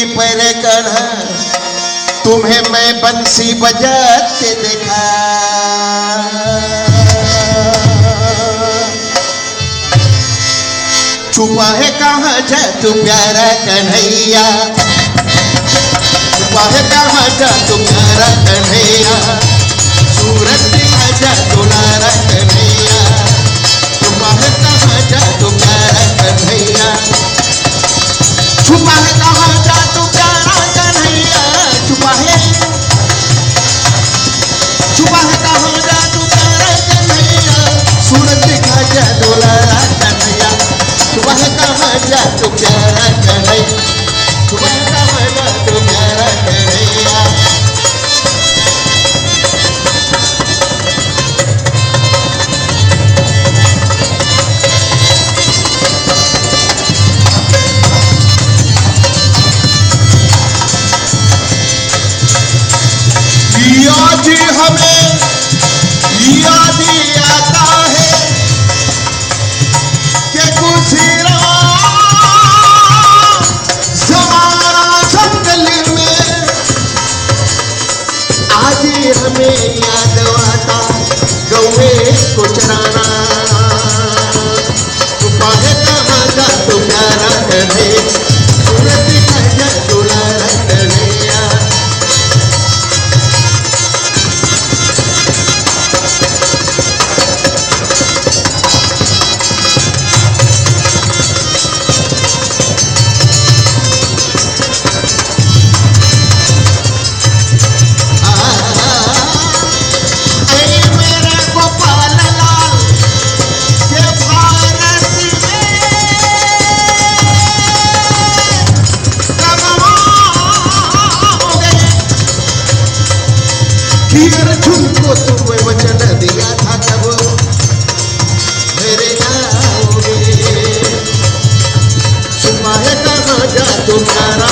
पर कन्हा तुम्हें मैं बंसी बजाते देखा। छुपा है कहाँ जादू प्यारा कन्हैया, छुपा है कहाँ जादू प्यारा कन्हैया, सूरत दिखा जादू लारा कन्हैया। छुपा है कहाँ जादू प्यारा कन्हैया, छुपा है कहाँ जादू प्यारा कन्हैया, छुपा है कहाँ जादू प्यारा कन्हैया, सूरत दिखा जादू लारा कन्हैया। छुपा है कहाँ जादू प्यारा कन्हैया, छुपा है कहाँ जादू प्यारा कन्हैया। याद हमें याद आता है कि कुछ समारा जंगल में, आज हमें याद आता गौए को चराना। छुपा है कहाँ जादू प्यारा कन्हैया, सूरत दिखा जादू लारा कन्हैया। तुमको तुम्हें वचन दिया था कब मेरे आओगे। छुपा है कहाँ जादू प्यारा